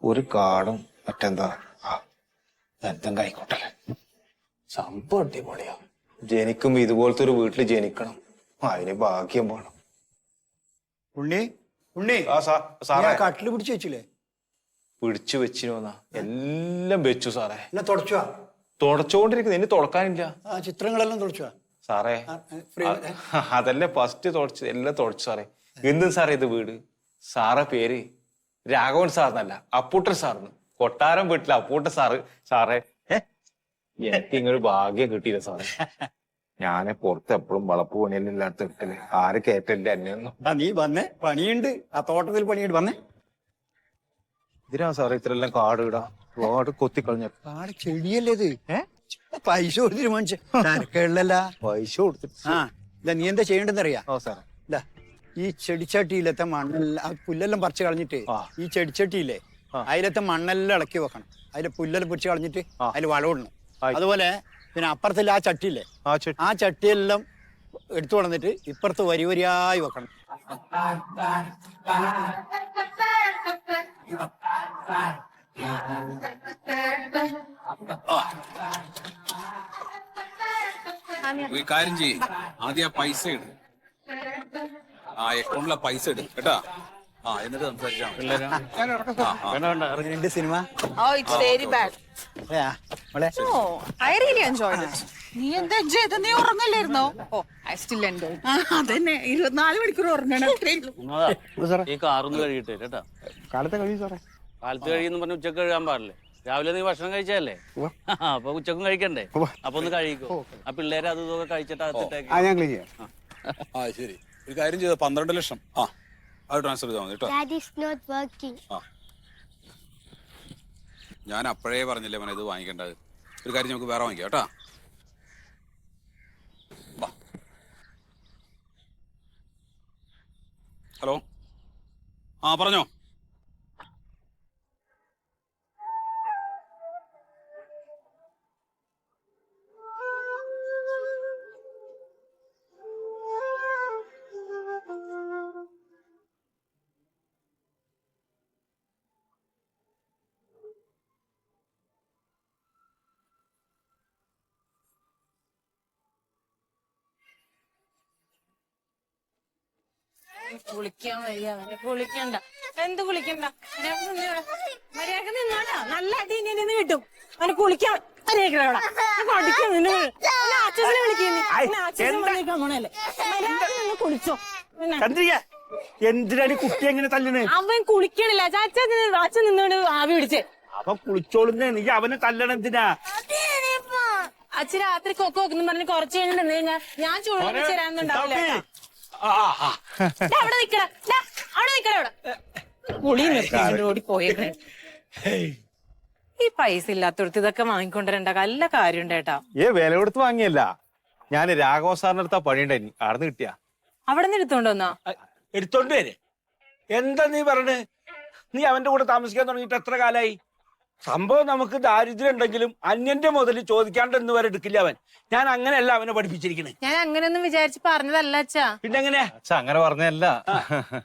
ഒരു കാടും മറ്റെന്താ എന്തെങ്കിലും ആയിക്കോട്ടെ. സംഭവം അടിപൊളിയാ. ജനിക്കുമ്പോ ഇതുപോലത്തെ ഒരു വീട്ടിൽ ജനിക്കണം. അതിന് ഭാഗ്യം വേണം. ഉണ്ണി ഉണ്ണി സാറേ കട്ടില് പിടിച്ചു വെച്ചില്ലേ? പിടിച്ചു വെച്ചിനോന്നാ എല്ലാം വെച്ചു സാറേ. എല്ലാം തുടച്ചുവാ? തുടച്ചോണ്ടിരിക്കുന്നു, ഇനി തുടക്കാനില്ല. ചിത്രങ്ങളെല്ലാം തുടച്ചുവാ സാറേ? അതല്ലേ ഫസ്റ്റ് തുടച്ചു, എല്ലാം തുടച്ചു സാറേ. എന്തും സാറേ ഇത് വീട്? സാറെ പേര് രാഘവൻ സാറിനല്ല, അപ്പൂട്ടൻ സാറിന്. കൊട്ടാരം വീട്ടിലെ അപ്പൂട്ടൻ സാറ്. സാറേ എനിക്ക് ഇങ്ങൊരു ഭാഗ്യം കിട്ടിയില്ല സാറേ. ഞാനെ പുറത്ത് എപ്പോഴും വളപ്പ് പണിയെല്ലാം ഇല്ലാത്ത കിട്ടല്. ആര് കേട്ടില്ല എന്നെയൊന്നും. നീ വന്നേ, പണിയുണ്ട്, ആ തോട്ടത്തിൽ പണിയുണ്ട്, വന്നേ. ഇതിനാ സാറേ ഇത്രയെല്ലാം കാട് ഇടാ? കാട് കൊത്തിക്കളഞ്ഞ കാട് ചെടിയല്ലേ ഇത്? പൈസ കൊടുത്തിട്ട് മനുഷ്യ പൈസ കൊടുത്തിട്ട്. ഇതാ നീ എന്താ ചെയ്യേണ്ടെന്നറിയാ? സാറേ ഇതാ ഈ ചെടിച്ചട്ടിയിലത്തെ മണ്ണെല്ലാം, പുല്ലെല്ലാം പറിച്ച് കളഞ്ഞിട്ട് ഈ ചെടിച്ചട്ടിയില്ലേ അതിലത്തെ മണ്ണെല്ലാം ഇളക്കി വെക്കണം. അതിലെ പുല്ലെല്ലാം പൊരിച്ച് കളഞ്ഞിട്ട് അതിൽ വളമിടണം. അതുപോലെ പിന്നെ അപ്പുറത്തില്ല ആ ചട്ടിയില്ലേ, ആ ചട്ടിയെല്ലാം എടുത്തു കൊണ്ടിട്ട് ഇപ്പുറത്ത് വരി വരിയായി വെക്കണം. ഒരു കാര്യം ചെയ്യ്, ആദ്യം ആ പൈസ ഇട്, ആ അക്കൗണ്ടിലെ പൈസ ഇട് കേട്ടാ. എന്നിട്ട് സംസാരിച്ചാ സിനിമ. നീ എന്താ ചെയ്ത്? നീ ഉറങ്ങല്ലായിരുന്നോ? ഓ ഐ സ്റ്റിൽ എൻജോയ്. അതന്നെ 24 മണിക്കൂർ ഉറങ്ങണം. ഈ കാറൊന്ന് കഴുകിട്ടെ കേട്ടാ. കാലത്തെ കഴിയും സാറേ. കാലത്ത് കഴിയുന്ന പറഞ്ഞ ഉച്ചക്ക് കഴുകാൻ പാടില്ലേ? രാവിലെ നീ ഭക്ഷണം കഴിച്ചല്ലേ, അപ്പൊ ഉച്ചക്കും കഴിക്കണ്ടേ? അപ്പൊ ഒന്ന് കഴിക്കോ. ആ പിള്ളേരെ അത് ഇതൊക്കെ കഴിച്ചിട്ട് അകത്തിട്ടേക്ക്. ശരി. ഒരു കാര്യം ചെയ്ത 12 ലക്ഷം അത് ട്രാൻസ്ഫർ ചെയ്താൽ മതി കേട്ടോ. ഞാൻ അപ്പോഴേ പറഞ്ഞില്ലേ മോനെ ഇത് വാങ്ങിക്കേണ്ടത്. ഒരു കാര്യം നമുക്ക് വേറെ വാങ്ങിക്കാം കേട്ടാ. ഹലോ, പറഞ്ഞോ. കുളിക്കാൻ വയ്യ, കുളിക്കണ്ട. എന്ത് കുളിക്കണ്ട? മര്യാദ നിന്നോടാ, നല്ല അടി നിന്ന് കിട്ടും. അവന് കുളിക്കാൻ കുളിച്ചോ. എന്തിനാണ് കുട്ടി എങ്ങനെ തല്ലണേ? അവൻ കുളിക്കണില്ല, അച്ഛൻ നിന്നോണ്ട് ആവി പിടിച്ചേ. അവൻ കുളിച്ചോളുന്നേ, നീ അവനെ തല്ലണ എന്തിനാ? അച്ഛൻ രാത്രി കൊക്കോ പറഞ്ഞ് കുറച്ച് കഴിഞ്ഞ് നിന്ന് കഴിഞ്ഞാൽ ഞാൻ ചൂട് തരാന്നുണ്ടാവില്ല. അവിടെ നിക്കട, അവിടെ നിക്കട, അവിടെ കുളി നിർത്തി ഓടി പോയേക്കണേ. ഈ പൈസ ഇല്ലാത്തടത്ത് ഇതൊക്കെ വാങ്ങിക്കൊണ്ടിരണ്ട, നല്ല കാര്യം ഉണ്ടേട്ടാ. വില കൊടുത്ത് വാങ്ങിയല്ല, ഞാൻ രാഘവ സാറിന്റെ അടുത്താ പണിയുണ്ടായി, ആടുന്ന് കിട്ടിയാ. അവിടെ നിന്ന് എടുത്തോണ്ട് വന്നാ? എടുത്തോണ്ട് വരെ. എന്താ നീ പറഞ്ഞേ? നീ അവന്റെ കൂടെ താമസിക്കാൻ തുടങ്ങിയിട്ട് എത്ര കാലായി? സംഭവം നമുക്ക് ദാരിദ്ര്യം ഉണ്ടെങ്കിലും അന്യന്റെ മുതൽ ചോദിക്കാണ്ട് എന്ന് വരെ എടുക്കില്ല അവൻ. ഞാൻ അങ്ങനെയല്ല അവനെ പഠിപ്പിച്ചിരിക്കണേ. ഞാൻ അങ്ങനെയൊന്നും വിചാരിച്ച് പറഞ്ഞതല്ല അച്ഛാ. പിന്നെ എങ്ങനെയാ? അങ്ങനെ പറഞ്ഞല്ല.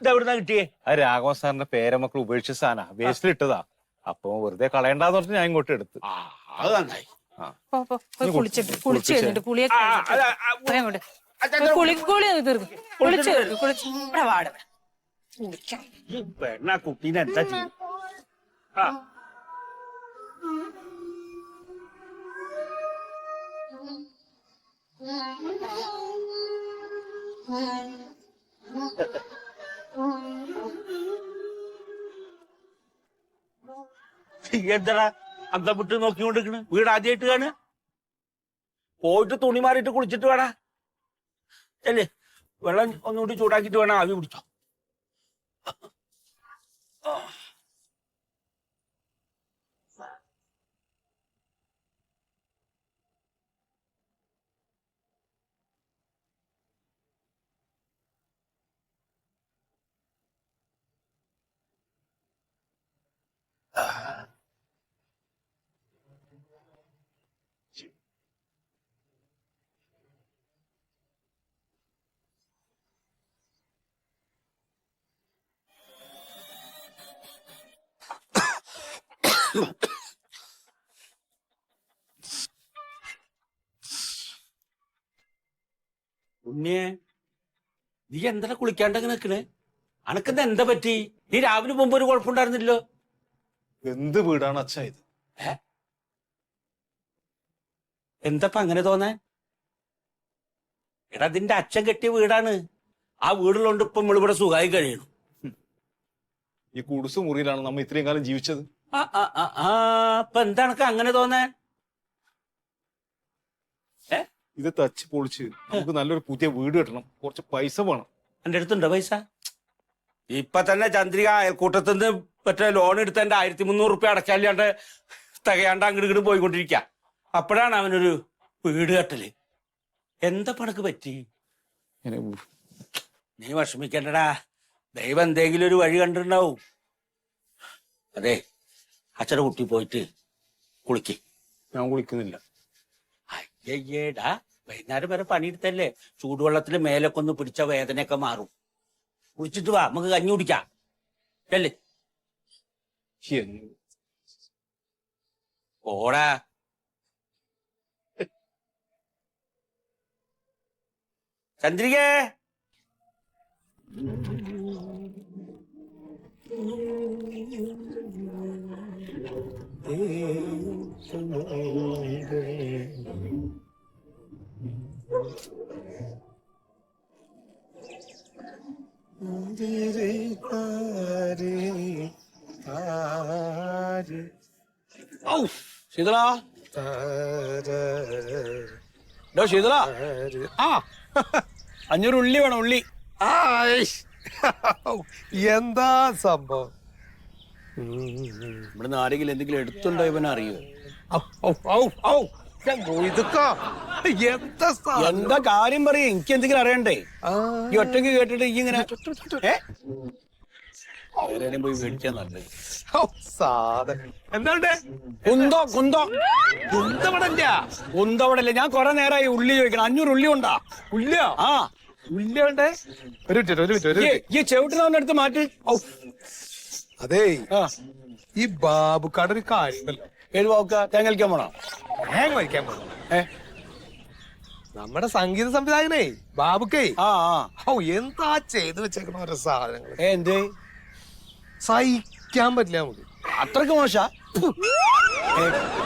ഇതെവിടുന്നാ കിട്ടിയേ? അത് രാഘവ സാറിന്റെ പേരമക്കൾ ഉപേക്ഷിച്ച സാധന, വേസ്റ്റിലിട്ടതാ. അപ്പൊ വെറുതെ കളയണ്ടാന്ന് പറഞ്ഞിട്ട് ഞാൻ ഇങ്ങോട്ട് എടുത്തു. അത് നന്നായി. കുളിച്ചിട്ട് കുളിച്ച് കഴിഞ്ഞിട്ട് കുളിയൊക്കെ കുട്ടീനെ എന്താ ചെയ്യും? എന്താ അന്തം വിട്ട് നോക്കിക്കൊണ്ടിരിക്കണ്? വീട് ആദ്യമായിട്ട് കാണുക? പോയിട്ട് തുണി മാറിയിട്ട് കുളിച്ചിട്ട് വേണ അല്ലേ? വെള്ളം ഒന്നുകൂടി ചൂടാക്കിട്ട് വേണം ആവി പിടിച്ചോ. ഉണ്ണിയെ നീ എന്താ കുളിക്കാണ്ടങ്ങനെ നിക്കണേ? അനക്കെന്താ എന്താ പറ്റി? നീ രാവിലെ മുമ്പ് ഒരു കുഴപ്പമുണ്ടായിരുന്നില്ലോ. എന്ത് വീടാണ് അച്ഛാ ഇത്? എന്താ അങ്ങനെ തോന്നേ? എടാ നിന്റെ അച്ഛൻ കെട്ടിയ വീടാണ്. ആ വീടുള്ളോണ്ട് ഇപ്പൊ നമ്മളിവിടെ സുഖമായി കഴിയണം. ഈ കുടുസ് മുറിയിലാണ് നമ്മ ഇത്രയും കാലം ജീവിച്ചത്. അപ്പൊ എന്താണൊക്കെ അങ്ങനെ തോന്നേ? ഇത് തച്ച് പൊളിച്ച് നമുക്ക് നല്ലൊരു പുതിയ വീട് കെട്ടണം. കുറച്ച് പൈസ വേണം. എന്റെ അടുത്തുണ്ടോ പൈസ? ഇപ്പൊ തന്നെ ചന്ദ്രിക അയൽക്കൂട്ടത്തിന്ന് മറ്റേ ലോൺ എടുത്തതിന്റെ 1300 റുപ്യ അടച്ചാണ്ട് തികയാണ്ട് അങ്ങോട്ട് ഇങ്ങോട്ട് പോയിക്കൊണ്ടിരിക്ക. അപ്പോഴാണ് അവനൊരു വീട് കെട്ടല്. എന്താ പണക്ക് പറ്റി? നീ വിഷമിക്കണ്ടടാ, ദൈവം എന്തെങ്കിലും ഒരു വഴി കണ്ടിട്ടുണ്ടാവും. അതെ, അച്ഛനെ കുട്ടി പോയിട്ട് കുളിക്ക്. ഞാൻ കുളിക്കുന്നില്ല. അയ്യേടാ, വൈകുന്നേരം വരെ പണിയെടുത്തല്ലേ, ചൂടുവെള്ളത്തിൽ മേലൊക്കെ ഒന്ന് പിടിച്ച വേദനയൊക്കെ മാറും. കുളിച്ചിട്ട് വാ, നമുക്ക് കഞ്ഞി കുടിക്കാം അല്ലേ? ഓടാ. ചന്ദ്രികേ, ശീതള, ശീതള, 500 ഉള്ളി വേണം. ഉള്ളി എന്താ സംഭവം? ഇവിടുന്ന് ആരെങ്കിലും എന്തെങ്കിലും എടുത്തുണ്ടോ ഇവനെ അറിയോ? എന്താ കാര്യം പറയ? എനിക്ക് എന്തെങ്കിലും അറിയണ്ടേ? ഈ ഒറ്റയ്ക്ക് കേട്ടിട്ട് ഈ ഇങ്ങനെ പോയി മേടിച്ചാ നല്ലത്. കുന്തവടല്ലേ? ഞാൻ കൊറേ നേരമായി ഉള്ളി ചോദിക്കണം. 500 ഉള്ളി ഉണ്ടാ? ഉള്ളിയോ? ആ, ഉള്ളി വേണ്ടേ? ഒരു ഈ ചെവിട്ടിനടുത്ത് മാറ്റി. അതേ, ഈ ബാബുക്കാട് ഒരു കാര്യമുണ്ടല്ലോ. ഏത് പോക്ക? തേങ്ങ കളിക്കാൻ പോണോ? തേങ്ങ വലിക്കാൻ പോണോ? നമ്മുടെ സംഗീത സംവിധായകനേ ബാബുക്കേ, എന്താ ചെയ്തു വെച്ചേക്കണ ഓരോ സാധനങ്ങൾ എന്ത് സഹിക്കാൻ പറ്റില്ല നമുക്ക്. അത്രക്ക് മോശ?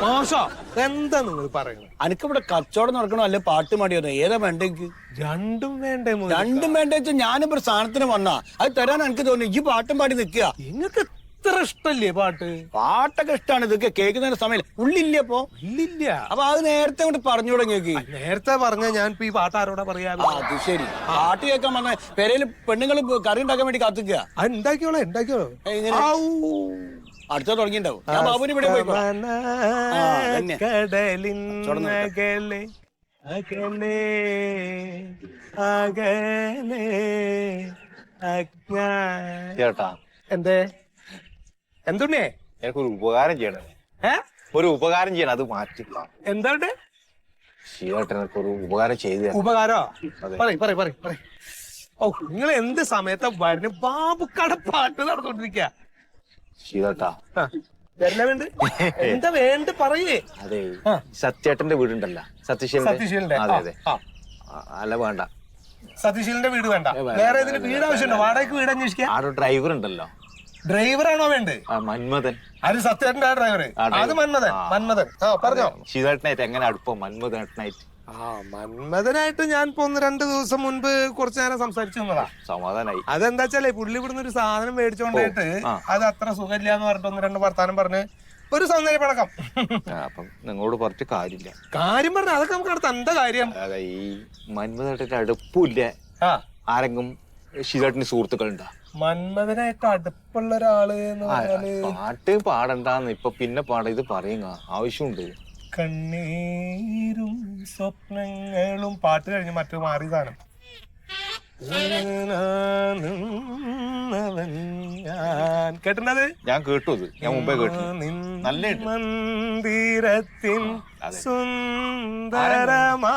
മോശോ? എന്താ നിങ്ങൾ പറയണത്? അനക്കിവിടെ കച്ചവടം നടക്കണോ അല്ലെ പാട്ട് മാടിയോ? ഏതാ വേണ്ടെങ്കിൽ? രണ്ടും വേണ്ടേ? രണ്ടും വേണ്ട. ഞാനിപ്പോ ഒരു സാധനത്തിന് വന്നാ അത് തരാൻ എനിക്ക് തോന്നി. ഈ പാട്ടും പാടി നിൽക്കുക. നിങ്ങൾക്ക് ഇത്ര ഇഷ്ടല്ലേ പാട്ട്? പാട്ടൊക്കെ ഇഷ്ടമാണ്. ഇതൊക്കെ കേൾക്കുന്നതിന് സമയം ഉള്ളില്ല. അപ്പൊ ഇല്ലില്ല. അപ്പൊ അത് നേരത്തെ കൊണ്ട് പറഞ്ഞു തുടങ്ങിയേക്ക്. നേരത്തെ പറഞ്ഞ ഞാൻ ഇപ്പൊ ഈ പാട്ട് ആരോടാ പറയാ? അത് ശരി. പാട്ട് കേൾക്കാൻ വന്ന പെരയില് പെണ്ണുങ്ങൾ കറി ഉണ്ടാക്കാൻ വേണ്ടി കാത്തിക്കുക. അത് ഉണ്ടാക്കിയോളോ. അടുത്ത തുടങ്ങിണ്ടാവും. ഞാൻ ബാബുവിന് ഇവിടെ പോയി കടലിൻ അകലെ അകലെ അകലെ ചേട്ടാ, എന്തേ? എന്തുണ്ണേ? എനിക്കൊരു ഉപകാരം ചെയ്യണം. ഒരു ഉപകാരം ചെയ്യണം. അത് മാറ്റി എന്താണ് ചേട്ടൻ ഒരു ഉപകാരം ചെയ്തു. ഉപകാരോ? പറയ്. ഓ, നിങ്ങൾ എന്ത് സമയത്താ വരുന്ന? ബാബുക്കട പാട്ട് നടന്നോണ്ടിരിക്ക. ശീതട്ടാ, എന്താ വേണ്ട പറയേ. അതെ, സത്യേട്ടന്റെ വീടുണ്ടല്ലോ, സതീശീലന്റെ. അതെ. അല്ല, വേണ്ട. സതീശീലന്റെ വീട് വേണ്ട. വേറെ ഏതെങ്കിലും വീട് ആവശ്യമുണ്ടോ? വാടകയ്ക്ക് വീട് അന്വേഷിക്കാം. ആ ഡ്രൈവർ ഉണ്ടല്ലോ. ഡ്രൈവറാണോ വേണ്ടത്? മന്മഥൻ. അത് സത്യേട്ടന്റെ ഡ്രൈവർ? അത് മന്മഥൻ. പറഞ്ഞോ. ശീതേട്ടനായിട്ട് എങ്ങനെ അടുപ്പം? മന്മഥനായിട്ട് മന്മഥനായിട്ട് ഞാൻ ഇപ്പൊ 1-2 ദിവസം മുൻപ് കുറച്ചു നേരം സംസാരിച്ചു വന്നതാ. സമാധാനായി. അതെന്താ വെച്ചാലേ പുള്ളി ഇവിടുന്ന് ഒരു സാധനം മേടിച്ചോണ്ടായിട്ട് അത് അത്ര സുഖമില്ല എന്ന് പറഞ്ഞിട്ട് 1-2 വർത്താനം പറഞ്ഞ് ഒരു സൗന്ദര്യ പടക്കം. അപ്പം നിങ്ങളോട് പറഞ്ഞിട്ട് കാര്യമില്ല. കാര്യം പറഞ്ഞ അതൊക്കെ നമുക്ക് അടുത്ത് എന്താ കാര്യം? അതെ, ഈ മന്മഥനായിട്ട് അടുപ്പില്ല. ആരെങ്കിലും ശീതേട്ടന് സുഹൃത്തുക്കളുണ്ടോ? മന്മഥനായിട്ട് അടുപ്പുള്ള ഒരാള് എന്ന് പറഞ്ഞാല് പാട്ട് പാടണ്ടാന്ന് ഇപ്പൊ പിന്നെ പാടാ. ഇത് പറയുക ആവശ്യമുണ്ട്. കണ്ണീരും സ്വപ്നങ്ങളും പാട്ട് കഴിഞ്ഞ് മറ്റു മാറി സാധനം. കേട്ടത്? ഞാൻ കേട്ടു. അത് ഞാൻ മുമ്പേ കേട്ടു. നല്ല മന്ദിരത്തിൻ സുന്ദരമാ.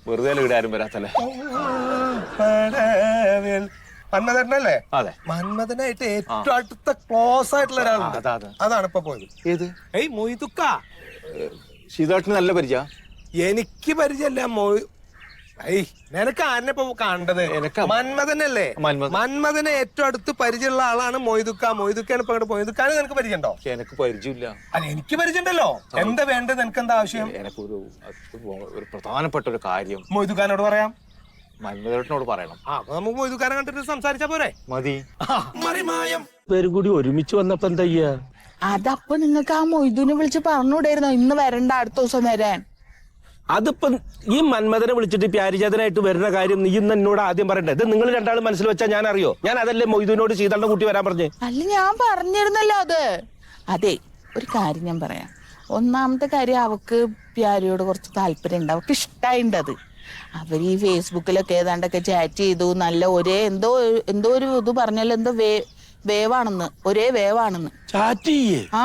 വെറുതെ ഇവിടെ ആരും വരാത്തല്ലേ. പടവിൽ മന്മഥനല്ലേ? അതെ. മന്മഥനായിട്ട് ഏറ്റവും അടുത്ത ക്ലോസ് ആയിട്ടുള്ള ഒരാളുണ്ട്. അതാണ് ഇപ്പൊ പോയത്. ഏത്? ഏയ് മൊയ്തുക്ക. ശീതോട്ടിന് നല്ല പരിചയ. എനിക്ക് പരിചയല്ല നിനക്ക് ആരനെ ഇപ്പൊ കണ്ടത്? മന്മഥനല്ലേ? മന്മഥനെ ഏറ്റവും അടുത്ത് പരിചയമുള്ള ആളാണ് മൊയ്തുക്ക. മൊയ്തുക്കാണ് ഇപ്പൊ അങ്ങോട്ട്. മൊയ്തുക്കാണ് നിനക്ക് പരിചയമുണ്ടോ? എനിക്ക് പരിചയമില്ല. അല്ല എനിക്ക് പരിചയമുണ്ടല്ലോ. എന്താ വേണ്ടത്? നിനക്ക് എന്താ ആവശ്യം? എനിക്കൊരു പ്രധാനപ്പെട്ട ഒരു കാര്യം മൊയ്തുക്കാനോട് പറയാം. മന്മഥനോട് പറയണം. അപ്പൊ നമുക്ക് മൊയ്തുക്കാനെ കണ്ടിട്ട് സംസാരിച്ചാ പോരെ? മതി. പേരും കൂടി ഒരുമിച്ച് വന്നപ്പോ എന്താ ചെയ്യാ? അതപ്പൊ നിങ്ങൾക്ക് ആ മൊയ്തുവിനെ വിളിച്ച് പറഞ്ഞുകൂടായിരുന്നോ ഇന്ന് വരണ്ട അടുത്ത ദിവസം വരാൻ? അതിപ്പോ ഈ മന്മഥനെ വിളിച്ചിട്ട് പ്യാരിജാതനായിട്ട് വരുന്ന കാര്യം നീ ഇന്ന് എന്നോട് ആദ്യം പറയണ്ടേ? ഇത് നിങ്ങൾ രണ്ടാളും മനസ്സിൽ വെച്ചാൽ ഞാൻ അറിയോ? ഞാൻ അതല്ലേ മൊയ്തുവിനോട് ശീതളിനെ കൂട്ടി വരാൻ പറഞ്ഞേ? അല്ല ഞാൻ പറഞ്ഞിരുന്നല്ലോ അത്. അതെ, ഒരു കാര്യം ഞാൻ പറയാം. ഒന്നാമത്തെ കാര്യം, അവക്ക് പ്യാരിയോട് കുറച്ച് താല്പര്യം ഉണ്ട്. അവക്ക് ഇഷ്ടായിണ്ട് അത്. അവര് ഈ ഫേസ്ബുക്കിലൊക്കെ ഏതാണ്ടൊക്കെ ചാറ്റ് ചെയ്തു. നല്ല ഒരേ എന്തോ ഒരു ഇത് പറഞ്ഞല്ലോ, എന്തോ വേവാണെന്ന്, ഒരേ വേവാണെന്ന്. ചാറ്റ് ചെയ്യേ? ആ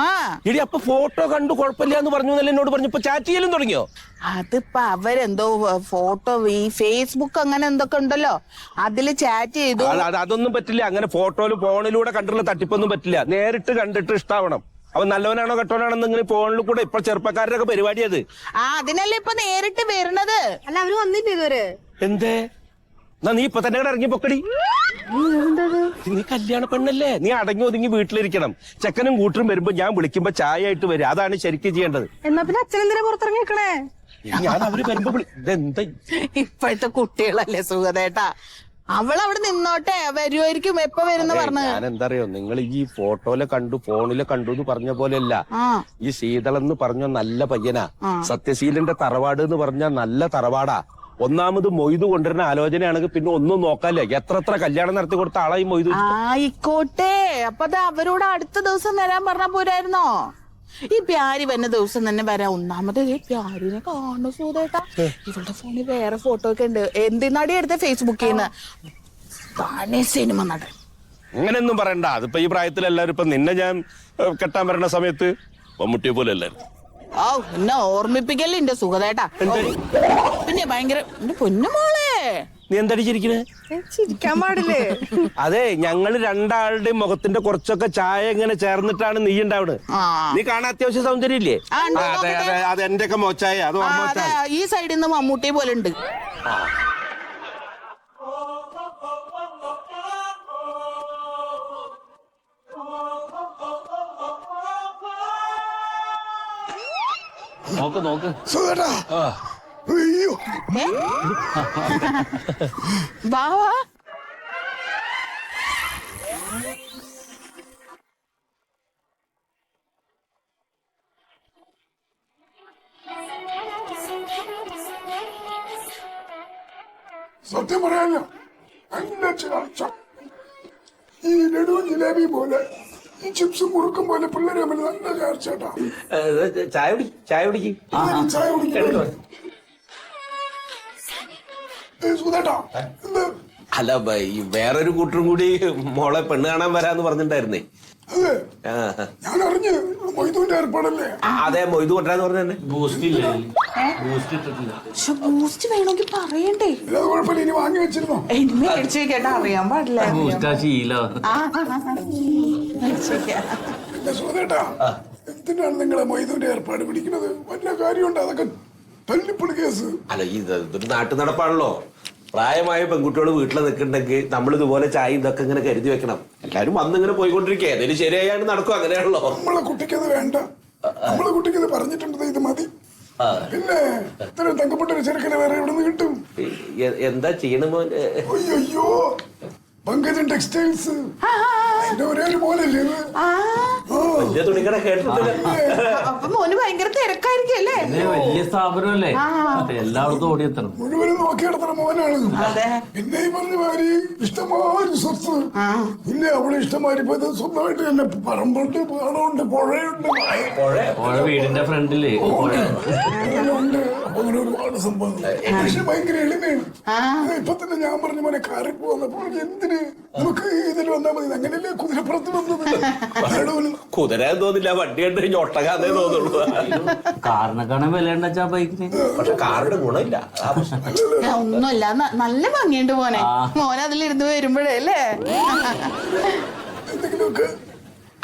ഇടി അപ്പൊ ഫോട്ടോ കണ്ടു കുഴപ്പമില്ല എന്ന് പറഞ്ഞു എന്നോട് പറഞ്ഞു. ഇപ്പൊ ചാറ്റ് ചെയ്യലും തുടങ്ങിയോ? അതിപ്പോ അവരെന്തോ ഫോട്ടോ ഈ ഫേസ്ബുക്ക് അങ്ങനെ എന്തൊക്കെ ഉണ്ടല്ലോ അതില് ചാറ്റ് ചെയ്തു. അതൊന്നും പറ്റില്ല. അങ്ങനെ ഫോട്ടോയിലും ഫോണിലൂടെ കണ്ടുള്ള തട്ടിപ്പൊന്നും പറ്റില്ല. നേരിട്ട് കണ്ടിട്ട് ഇഷ്ടാവണം. അവൻ നല്ലവനാണോ കെട്ടവനാണെന്ന് ഇങ്ങനെ ഫോണിൽ കൂടെ ഇപ്പൊ ചെറുപ്പക്കാരുടെ പരിപാടി അത്. അതിനല്ലേ ഇപ്പൊ നേരിട്ട് വരണത്. അല്ല അവര് വന്നില്ല ഇതുവരെ. എന്തേ? എന്നാ നീ ഇപ്പൊ തന്നെ ഇറങ്ങി പൊക്കടി. നീ കല്യാണ പെണ്ണല്ലേ? നീ അടങ്ങി ഒതുങ്ങി വീട്ടിലിരിക്കണം. ചെക്കനും കൂട്ടരും വരുമ്പോ ഞാൻ വിളിക്കുമ്പോ ചായ ആയിട്ട് വരും. അതാണ് ശരിക്കും ചെയ്യേണ്ടത്. എന്നാ പിന്നെ അച്ഛൻ എന്തിനാ പുറത്തിറങ്ങിക്കണേ? ഞാൻ അവര് വരുമ്പോ ഇതെന്താ? ഇപ്പോഴത്തെ കുട്ടികളല്ലേ സുഖതേട്ടാ. അവളവിടെ നിന്നോട്ടെ, വരുമായിരിക്കും. എപ്പോ വരുന്ന പറഞ്ഞു. ഞാൻ എന്താ അറിയോ, നിങ്ങൾ ഈ ഫോട്ടോയിലെ കണ്ടു ഫോണിലെ കണ്ടു എന്ന് പറഞ്ഞ പോലെയല്ല. ഈ ശീതളെന്ന് പറഞ്ഞ നല്ല പയ്യനാ. സത്യശീലന്റെ തറവാട് എന്ന് പറഞ്ഞ നല്ല തറവാടാ. ഒന്നാമത് മൊയ്തു കൊണ്ടുവരുന്ന ആലോചനയാണെങ്കിൽ പിന്നെ ഒന്നും നോക്കാല്ലേ. എത്ര കല്യാണം നടത്തി കൊടുത്ത ആളായി മൊയ്തു. ആയിക്കോട്ടെ, അപ്പൊ അത് അവരോട് അടുത്ത ദിവസം വരാൻ പറഞ്ഞ പോരായിരുന്നോ? ഈ പ്യാരി വരുന്ന ദിവസം തന്നെ വരാം. ഒന്നാമത് ഈ പ്യാരിനെ കാണു സൂതേട്ടാ. ഇവളുടെ ഫോണിൽ വേറെ ഫോട്ടോ ഒക്കെ ഉണ്ട്. എന്തിനാടി എടുത്ത ഫേസ്ബുക്കിൽ നിന്ന് സിനിമ നടൻ. അങ്ങനെയൊന്നും പറയണ്ട. അതിപ്പോ ഈ പ്രായത്തിൽ എല്ലാവരും ഇപ്പൊ നിന്നെ ഞാൻ കെട്ടാൻ വരണ സമയത്ത് മമ്മൂട്ടിയെ പോലെ എല്ലാവരും. ഓ എന്നെ ഓർമ്മിപ്പിക്കല്ലേ എന്റെ സുഖതേട്ടാ. പിന്നെ ഭയങ്കര പൊന്നുമോളെ. നീ എന്തടിച്ചിരിക്കണേ? ചിരിക്കാൻ പാടില്ലേ? അതെ, ഞങ്ങള് രണ്ടാളുടെയും മുഖത്തിന്റെ കുറച്ചൊക്കെ ചായ ഇങ്ങനെ ചേർന്നിട്ടാണ് നീ ഉണ്ടാവുന്നത്. നീ കാണാൻ അത്യാവശ്യം സൗന്ദര്യം ഇല്ലേ? അതെ അതെ, അത് എന്റെ ഒക്കെ മോച്ചായ. അത് ഈ സൈഡിൽ നിന്ന് മമ്മൂട്ടി പോലെ ഉണ്ട്. നോക്ക് ബാവാ സത്യം പറയാനോ, നല്ല ചർച്ച. ഈ ലഡു ജിലേബി പോലെ ഈ ചിപ്സ് മുറുക്കും പോലെ പിള്ളേരെ തമ്മിൽ നല്ല ചർച്ചേട്ടാ. ചായ കുടിക്കും. ചായ കുടിക്കും. സുധേട്ടാ, എന്ത്? അല്ല, വേറൊരു കൂട്ടരും കൂടി മോളെ പെണ്ണ് കാണാൻ വരാന്ന് പറഞ്ഞിട്ടുണ്ടായിരുന്നേ. അതെ, ഞാൻ അറിഞ്ഞ് മൊയ്തുവിന്റെ ഏർപ്പാടല്ലേ? അതെ, മൊയ്തു കൊണ്ടുവരാന്ന് പറഞ്ഞെ. ബൂസ്റ്റ് വേണമെങ്കിൽ പറയണ്ടേ? അത് കുഴപ്പമില്ല, ഇനി വാങ്ങി വെച്ചിരുന്നോ? ഇനി മേടിച്ചു കേട്ടാ, അറിയാൻ പാടില്ല. പിന്നെ സുധേട്ടാ, എന്തിനാണ് നിങ്ങളെ മൊയ്തുവിന്റെ ഏർപ്പാട് പിടിക്കുന്നത്? വല്ല കാര്യമുണ്ട്? അതൊക്കെ തല്ലിപ്പൊളി കേസ്. അല്ല, ഇതൊരു നാട്ടു നടപ്പാണല്ലോ. പ്രായമായ പെൺകുട്ടികൾ വീട്ടിൽ നിൽക്കുന്നുണ്ടെങ്കിൽ നമ്മൾ ഇതുപോലെ ചായ ഇതൊക്കെ ഇങ്ങനെ കരുതി വെക്കണം. എല്ലാരും വന്നിങ്ങനെ പോയിക്കൊണ്ടിരിക്കുക. ഏതെങ്കിലും ശരിയായാണ് നടക്കും. അങ്ങനെയാണല്ലോ. നമ്മളെ കുട്ടിക്കത് വേണ്ട. നമ്മളെ കുട്ടിക്കത് പറഞ്ഞിട്ടുണ്ട്, ഇത് മതി. പിന്നെ ഇത്ര തങ്കപ്പെട്ട ഒരു ചെറുക്കനെ വേറെ എവിടെ നിന്ന് കിട്ടും? എന്താ ചെയ്യണ മോൻ? അയ്യോ, പങ്കജൻ ടെക്സ്റ്റൈൽസ്. അതിന്റെ ഒരേ ഒരു മോനല്ലേ ഇത്? വലിയ തുണിക്കട കേട്ടിട്ടില്ല. അപ്പൊ മോന് ഭയങ്കര തിരക്കായിരിക്കും അല്ലേ? വലിയ സ്ഥാപനമല്ലേ, എല്ലായിടത്തും ഓടിയെത്തണം. മുഴുവനും നോക്കിയെടുത്തണ മോനാണ്. പിന്നെ ഈ പറഞ്ഞ മാതിരി ഇഷ്ടമാതിരി സ്വത്ത്. പിന്നെ അവിടെ ഇഷ്ടമാതിരി ഇപ്പൊ ഇത് സ്വന്തമായിട്ട് തന്നെ പറമ്പുണ്ട്, പാടമുണ്ട്, പുഴയുണ്ട്, പുഴ വീടിന്റെ ഫ്രണ്ടില് ഉണ്ട്. അപ്പൊ അങ്ങനെ ഒരുപാട് സംഭവം. പക്ഷെ ഭയങ്കര എളിമയാണ്. ഇപ്പൊ തന്നെ ഞാൻ പറഞ്ഞ പോലെ കാറിൽ പോകുന്നപ്പോൾ എന്തിന് നമുക്ക് ഇതിൽ വന്നാൽ മതി. അങ്ങനെയല്ലേ കുതിരപ്പുറത്ത് വന്നത്. കുതിര തോന്നില്ല, വണ്ടി കണ്ട് കഴിഞ്ഞ ഒട്ടകാന്നേ തോന്നുള്ളൂ. കാറിനെക്കാണെ വിലയുണ്ടാ ബൈക്കിന്. പക്ഷെ കാറിന്റെ ഗുണമില്ല. ഒന്നുമില്ല, നല്ല ഭംഗിയുണ്ട് മോനെ. മോനെ അതിലിരുന്ന് വരുമ്പോഴേ അല്ലേ.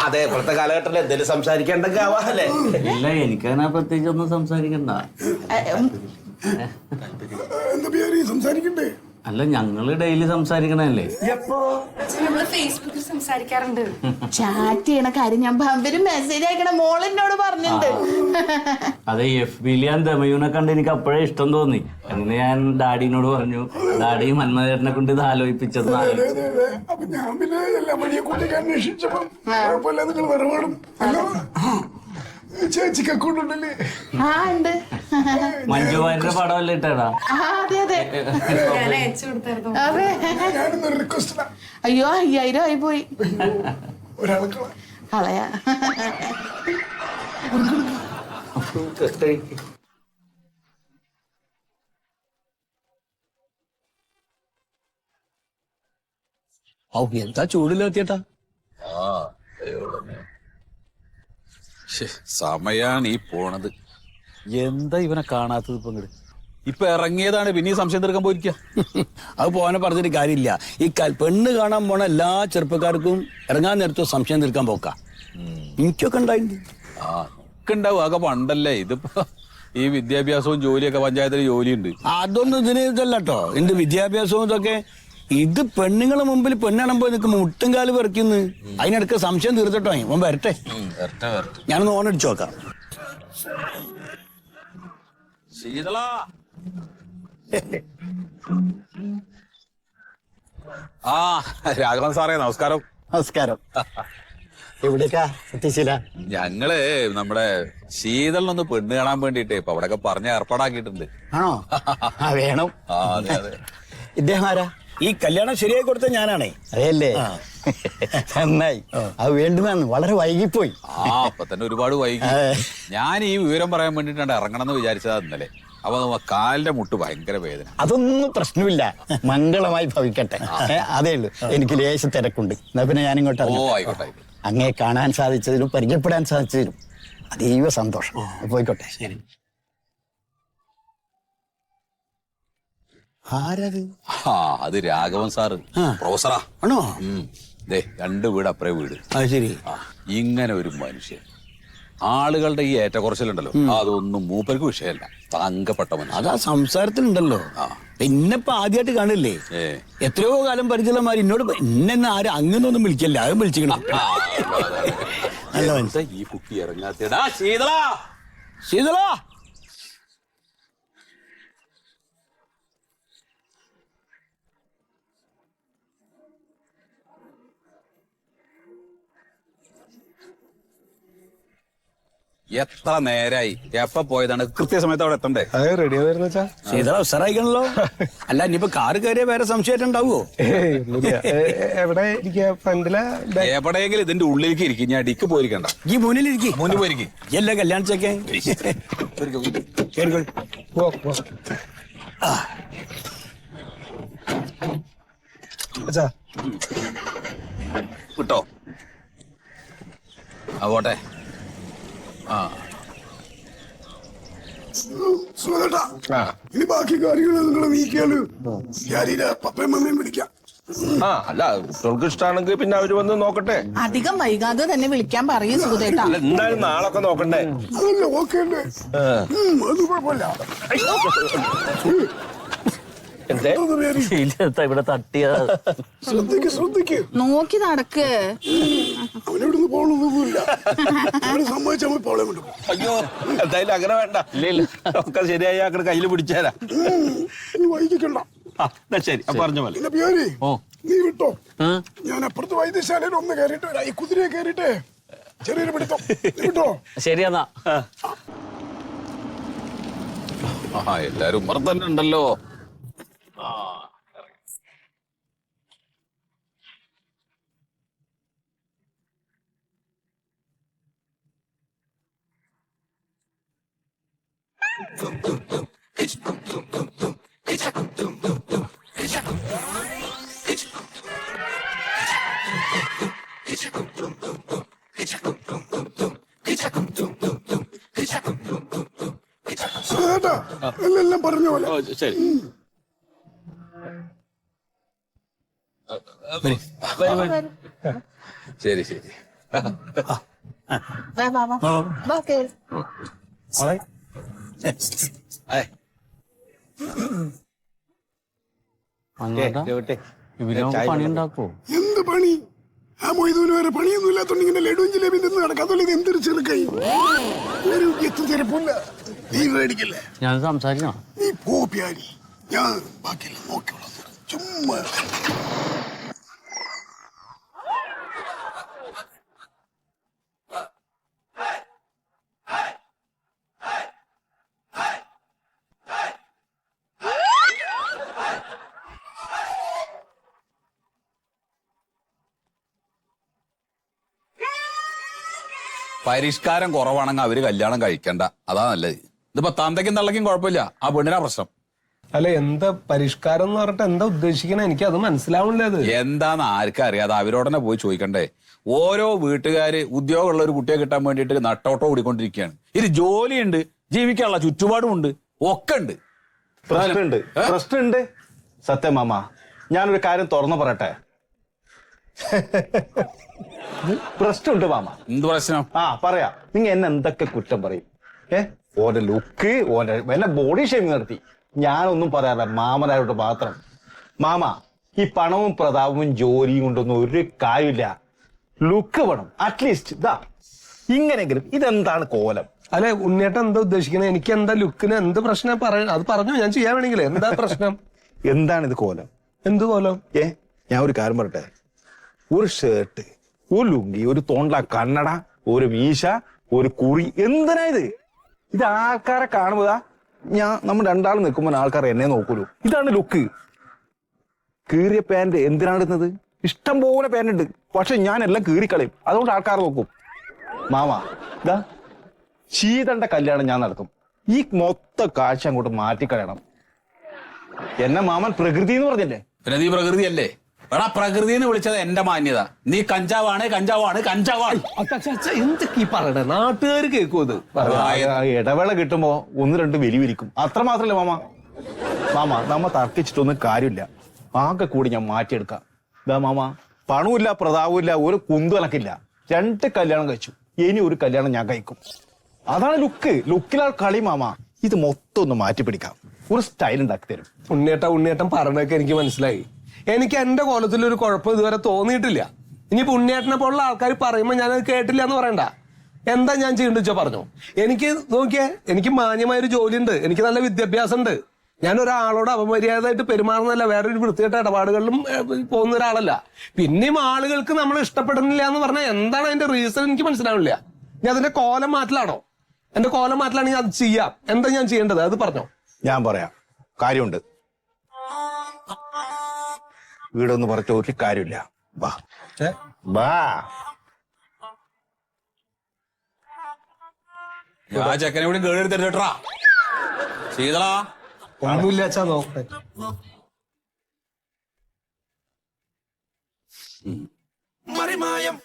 അതെ, ഇപ്പോഴത്തെ കാലഘട്ടത്തിൽ എന്തെങ്കിലും സംസാരിക്കേണ്ടൊക്കെ ആവാല്ലേ? ഇല്ല, എനിക്കങ്ങനെ പ്രത്യേകിച്ച് ഒന്നും സംസാരിക്കണ്ട. എന്താ പേര് സംസാരിക്കണ്ടേ? അല്ല, ഞങ്ങള് ഡെയിലി സംസാരിക്കണല്ലേ. ഫേസ്ബുക്കിൽ സംസാരിക്കാറുണ്ട്. ചാറ്റ് ചെയ്യണ കാര്യം ഞാൻ ഒരു മെസ്സേജ് അയക്കണ മോളെന്നോട് പറഞ്ഞിട്ടുണ്ട്. അതെ, FB ഞാൻ ദമയൂനെ കണ്ട് എനിക്ക് അപ്പോഴേ ഇഷ്ടം തോന്നി. അങ്ങനെ ഞാൻ ഡാഡിനോട് പറഞ്ഞു. ഡാഡി മന്മഥേട്ടനെ കൊണ്ട് ഇത് ആലോചിപ്പിച്ചത്. അപ്പൊ ഞാൻ പിന്നെ എല്ലാ വഴിയെ കൂട്ടിക്ക് അന്വേഷിച്ചപ്പോ കുഴപ്പമില്ല, നിങ്ങൾ വരവാടും. ചേച്ചിക്ക് അക്കൗണ്ട് ഉണ്ടല്ലേ? ആ ഉണ്ട്. മഞ്ജുവാരിന്റെ പടമല്ലേ ഇട്ടേടാ? അതെ അതെ ഞാൻ അയച്ചു കൊടുത്തായിരുന്നു. അതെ. ഞാനൊന്നൊരു റിക്വസ്റ്റ്. അയ്യോ 5000 ആയി പോയി. ഒരാളെ കളയാ. എന്താ ചൂടിലെത്തിയട്ടാ. സമയാണ് ഈ പോണത്. എന്താ ഇവനെ കാണാത്തത്? ഇപ്പൊ ഇങ്ങോട്ട് ഇപ്പൊ ഇറങ്ങിയതാണ്, പിന്നെ ഈ സംശയം തീർക്കാൻ പോയിരിക്ക. അത് പോകാനെ പറഞ്ഞിട്ട് കാര്യമില്ല. ഈ പെണ്ണ് കാണാൻ പോണ എല്ലാ ചെറുപ്പക്കാർക്കും ഇറങ്ങാൻ നേരത്തെ സംശയം തീർക്കാൻ പോക്ക. എനിക്കൊക്കെ ഉണ്ടായിട്ടുണ്ട്. ഒക്കെ ഉണ്ടാവും. ആകെ പണ്ടല്ലേ. ഇതിപ്പോ ഈ വിദ്യാഭ്യാസവും ജോലിയൊക്കെ, പഞ്ചായത്തിൽ ജോലിയുണ്ട്. അതൊന്നും ഇതിന് ഇതല്ല കേട്ടോ. എന്ത് വിദ്യാഭ്യാസവും ഇതൊക്കെ. ഇത് പെണ്ണുങ്ങളെ മുമ്പിൽ പെണ്ണാണുമ്പോ നിൽക്കുമ്പോ മുട്ടും കാല് പറിക്കുന്നു. അതിനിടക്ക് സംശയം തീർത്തിട്ടോ അവൻ വരട്ടെ. ഞാനൊന്ന് ഓണടിച്ചു നോക്കാം. ശീതള, ആ രാഘവൻ സാറേ, നമസ്കാരം. നമസ്കാരം. എവിടേക്കാ എത്തിച്ചില്ല? ഞങ്ങള് നമ്മുടെ ശീതളിനൊന്ന് പെണ്ണ് കാണാൻ വേണ്ടിട്ടേ ഇപ്പൊ അവിടെയൊക്കെ പറഞ്ഞ ഏർപ്പാടാക്കിയിട്ടുണ്ട്. ആണോ? ആ വേണം. അതെ അതെ. ഇദ്ദേഹം ആരാ? ഈ കല്യാണം ശരിയായി കൊടുത്ത ഞാനാണേ. അതെയല്ലേ? നന്നായി. അത് വേണ്ടുമെന്ന് വളരെ വൈകിപ്പോയി. അപ്പൊ തന്നെ ഒരുപാട് വൈകി. ഞാൻ ഈ വിവരം പറയാൻ വേണ്ടിട്ടാണ് ഇറങ്ങണം എന്ന് വിചാരിച്ചതാ ഇന്നലെ. അപ്പൊ കാലിന്റെ മുട്ട് ഭയങ്കര വേദന. അതൊന്നും പ്രശ്നമില്ല, മംഗളമായി ഭവിക്കട്ടെ. അതേ ഉള്ളൂ. എനിക്ക് ലേശം തിരക്കുണ്ട്. എന്നാ പിന്നെ ഞാനിങ്ങോട്ട് ആയിക്കോട്ടെ. അങ്ങേ കാണാൻ സാധിച്ചതിലും പരിചയപ്പെടാൻ സാധിച്ചതിലും അതീവ സന്തോഷം. പോയിക്കോട്ടെ. ശരി. ആരത്? അത് രാഘവൻ സാറ്, പ്രൊഫസറാ. ആണോ? ദേ 2 വീട് അപ്പുറേ വീട്. അത് ശരി. ഇങ്ങനെ ഒരു മനുഷ്യൻ. ആളുകളുടെ ഈ ഏറ്റക്കുറച്ചിലുണ്ടല്ലോ, അതൊന്നും മൂപ്പർക്ക് വിഷയമല്ല. തങ്കപ്പെട്ട മനുഷ്യൻ. അതാ സംസാരത്തിലുണ്ടല്ലോ. പിന്നെപ്പോ ആദ്യമായിട്ട് കാണില്ലേ? എത്രയോ കാലം പരിചയമാര് എന്നോട് ഇന്നെന്ന് ആരും അങ്ങനൊന്നും വിളിക്കല്ല. അതും വിളിച്ചിക്കണം. നല്ല മനസ്സാ ഈ കുട്ടി ഇറങ്ങാത്തടാ. ശീതള, ശീതള, എത്ര നേരായി? എപ്പ പോയതാണ്? കൃത്യസമയത്ത് അവിടെ എത്തണ്ടേ? അതെ, റെഡി ആയിരുന്നു വെച്ചാ. ശീതള ഉഷാറായിക്കണല്ലോ. അല്ല, ഇനിയിപ്പോ കാറ് കയറിയ വേറെ സംശയം ഉണ്ടാവുമോ? എവിടെ ഇരിക്കുക? ഫ്രണ്ടിലെ എവിടെയെങ്കിലും ഇതിന്റെ ഉള്ളിലേക്ക് ഇരിക്കും. ഞാൻ ഡിക്ക് പോയിരിക്കണ്ട. ഈ മുന്നിലിരിക്കും. മുന്നിൽ പോയിരിക്കും. എല്ലാ കല്യാണിച്ചൊക്കെ വിട്ടോ. പോട്ടെ. ഇനി ബാക്കി കാര്യങ്ങൾ നിങ്ങൾ നീക്കിയാല് ഞാനീ പപ്പയും മമ്മയും വിളിക്കാം. അല്ല, കുട്ടികൾക്ക് ഇഷ്ടമാണെങ്കിൽ പിന്നെ അവര് വന്ന് നോക്കട്ടെ. അധികം വൈകാതെ തന്നെ വിളിക്കാൻ പറയൂ സുഖേട്ടാ. എന്തായാലും നാളൊക്കെ നോക്കണ്ടേ? അതല്ലേ ഓക്കെ അല്ലേ? അത് കുഴപ്പമില്ല. ഇവിടെ തട്ടിയ ശ്രദ്ധിക്ക് ശ്രദ്ധിക്ക്. നോക്കി നടക്ക്. അവനെവിടുന്ന് പോകണമെന്നൊന്നുമില്ല. അവന് സമ്മതിച്ചാൽ മതി പോളെ വിട്ടു. അയ്യോ, എന്തായാലും അങ്ങനെ വേണ്ട. ഒക്കെ ശരിയായി അങ്ങോട്ട് കയ്യിൽ പിടിച്ചേരാ. വൈകിക്കണ്ട. ശരി, പറഞ്ഞ പോലെ. എന്റെ പേര് നീ വിട്ടോ. ഞാൻ അപ്പുറത്ത് വൈദ്യശാലയിൽ ഒന്ന് കയറിയിട്ട് വരാം. ഈ കുതിരയെ കയറിയിട്ട് ചെറിയൊരു പിടിത്തം വിട്ടോ. ശരിയെന്നാ. എല്ലാരും ഉമ്മർ തന്നെ ഉണ്ടല്ലോ. സുഖേട്ടാ എല്ലാം പറഞ്ഞ പോലെ ശരി ശരി ശരി വാ, വാ, വാ. വാ, കേറ്. പണി ഉണ്ടാക്കോ? എന്ത് പണി? ആ മൊയ്തൂന് വരെ പണിയൊന്നും ഇല്ലാത്തോണ്ട് ഇങ്ങനെ ലഡുവും ജിലേബി നിന്ന് നടക്കാത്തോണ്ട് ഇത് എന്തൊരു ചെറുക്കൈ. ഒരു എത്തും ചെറുപ്പില്ല. നീ മേടിക്കല്ലേ? ഞാൻ സംസാരിക്കണം. നീ പോ പ്യാരി. ഞാൻ ബാക്കിയെല്ലാം നോക്കിയോളാം. ചുമ്മാ പരിഷ്കാരം കുറവാണെങ്കിൽ അവര് കല്യാണം കഴിക്കണ്ട, അതാ നല്ലത്. ഇതിപ്പോ തന്തയ്ക്കും തള്ളയ്ക്കും കുഴപ്പമില്ല, ആ പെണ്ണിനാ പ്രശ്നം. അല്ല, എന്താ പരിഷ്കാരം എന്ന് പറഞ്ഞിട്ട് എന്താ ഉദ്ദേശിക്കണേ? എനിക്ക് അത് മനസ്സിലാവണില്ല. അത് എന്താന്ന് ആർക്കും അറിയാതെ അവരോടനെ പോയി ചോദിക്കണ്ടേ. ഓരോ വീട്ടുകാര് ഉദ്യോഗമുള്ള ഒരു കുട്ടിയെ കിട്ടാൻ വേണ്ടിയിട്ട് നട്ടോട്ടോ ഓടിക്കൊണ്ടിരിക്കുകയാണ്. ഇത് ജോലിയുണ്ട്, ജീവിക്കാനുള്ള ചുറ്റുപാടുമുണ്ട്, ഒക്കെ ഉണ്ട്. പ്രശ്നമുണ്ട്. സത്യം മാമ, ഞാനൊരു കാര്യം തുറന്നു പറയട്ടെ. പ്രശ്നമുണ്ട് മാമ. എന്ത് പ്രശ്നം? പറയാ. നിങ്ങ എന്നെ എന്തൊക്കെ കുറ്റം പറയും? ഓന്റെ ലുക്ക്, എന്നെ ബോഡി ഷേമിങ് നടത്തി. ഞാനൊന്നും പറയാറില്ല, മാമനായിട്ട് മാത്രം. മാമ, ഈ പണവും പ്രതാപവും ജോലിയും കൊണ്ടൊന്നും ഒരു കാര്യമില്ല. ലുക്ക് വേണം അറ്റ്ലീസ്റ്റ്. ഇതാ ഇങ്ങനെങ്കിലും. ഇതെന്താണ് കോലം? അല്ലെ, ഉണ്ണിയേട്ടൻ എന്താ ഉദ്ദേശിക്കണേ? എനിക്ക് എന്താ ലുക്കിന് എന്ത് പ്രശ്നം അത് പറഞ്ഞു ഞാൻ ചെയ്യാൻ വേണമെങ്കിൽ. എന്താ പ്രശ്നം? എന്താണ് ഇത് കോലം? എന്ത് കോലം? ഞാൻ ഒരു കാര്യം പറയട്ടെ. ഒരു ഷർട്ട്, ഒരു ലുങ്കി, ഒരു തോണ്ട കണ്ണട, ഒരു മീശ, ഒരു കുറി, എന്തിനാ ഇത്? ഇത് ആൾക്കാരെ കാണുമ്പോ നമ്മൾ രണ്ടാളും നിൽക്കുമ്പോൾ ആൾക്കാർ എന്നെ നോക്കൂലോ. ഇതാണ് ലുക്ക്. കീറിയ പാന്റ് എന്തിനാണ് ഇടുന്നത്? ഇഷ്ടം പോലെ പാന്റ് ഉണ്ട്, പക്ഷെ ഞാൻ എല്ലാം കീറിക്കളയും. അതുകൊണ്ട് ആൾക്കാർ നോക്കും. മാമ, ഇതാ ശീതന്റെ കല്യാണം ഞാൻ നടത്തും. ഈ മൊത്ത കാഴ്ച അങ്ങോട്ട് മാറ്റിക്കളയണം. എന്നെ മാമൻ പ്രകൃതി എന്ന് പറഞ്ഞില്ലേ? പിന്നെ നീ പ്രകൃതിയല്ലേ? എടാ, പ്രകൃതി എന്ന് വിളിച്ചത് എന്റെ മാന്യത. നീ കഞ്ചാവാണ് കഞ്ചാവാണ് കഞ്ചാവാണ്. എന്തൊക്കെ ഈ പറയണേ? നാട്ടുകാർ കേൾക്കും ഇത്. ഇടവേള കിട്ടുമ്പോ ഒന്ന് രണ്ട് വിരിക്കും. അത്ര മാത്രല്ലേ മാമ. നമ്മ തർക്കിച്ചിട്ടൊന്നും കാര്യമില്ല. ആകെ കൂടി ഞാൻ മാറ്റിയെടുക്കാം. ഇതാ മാമ, പണവുമില്ല, പ്രതാപവും ഇല്ല, ഒരു കുന്തു കണക്കില്ല. 2 കല്യാണം കഴിച്ചു. ഇനി ഒരു കല്യാണം ഞാൻ കഴിക്കും. അതാണ് ലുക്കിലാ കളി മാമ. ഇത് മൊത്തം ഒന്ന് മാറ്റി പിടിക്കാം. ഒരു സ്റ്റൈൽ ഉണ്ടാക്കി തരും. ഉണ്ണിയേട്ടൻ പറഞ്ഞൊക്കെ എനിക്ക് മനസ്സിലായി. എനിക്ക് എന്റെ കോലത്തിലൊരു കുഴപ്പം ഇതുവരെ തോന്നിയിട്ടില്ല. ഇനിയിപ്പോ ഉണ്ണിയേട്ടനെ പോലുള്ള ആൾക്കാർ പറയുമ്പോ ഞാനത് കേട്ടില്ല എന്ന് പറയണ്ട. എന്താ ഞാൻ ചെയ്യേണ്ടത് വെച്ചാൽ പറഞ്ഞു. എനിക്ക് നോക്കിയേ, എനിക്ക് മാന്യമായൊരു ജോലിയുണ്ട്, എനിക്ക് നല്ല വിദ്യാഭ്യാസം ഉണ്ട്. ഞാൻ ഒരാളോട് അപമര്യാദയായിട്ട് പെരുമാറുന്നല്ല, വേറൊരു വൃത്തികെട്ട ഇടപാടുകളിലും പോകുന്ന ഒരാളല്ല. പിന്നെയും ആളുകൾക്ക് നമ്മൾ ഇഷ്ടപ്പെടുന്നില്ല എന്ന് പറഞ്ഞാൽ എന്താണ് അതിന്റെ റീസൺ എനിക്ക് മനസ്സിലാവില്ല. ഞാൻ അതിന്റെ കോലം മാറ്റലാണോ? എന്റെ കോലം മാറ്റലാണെങ്കിൽ അത് ചെയ്യാം. എന്താ ഞാൻ ചെയ്യേണ്ടത് അത് പറഞ്ഞോ. ഞാൻ പറയാം. കാര്യമുണ്ട്. വീടൊന്ന് പറഞ്ഞ ഒരു കാര്യമില്ല. ആ ചെക്കനെ കൂടി കേടെടുത്തിട്ടാ ശീതളാ. ഒന്നുമില്ല നോക്കട്ടെ. മറിമായം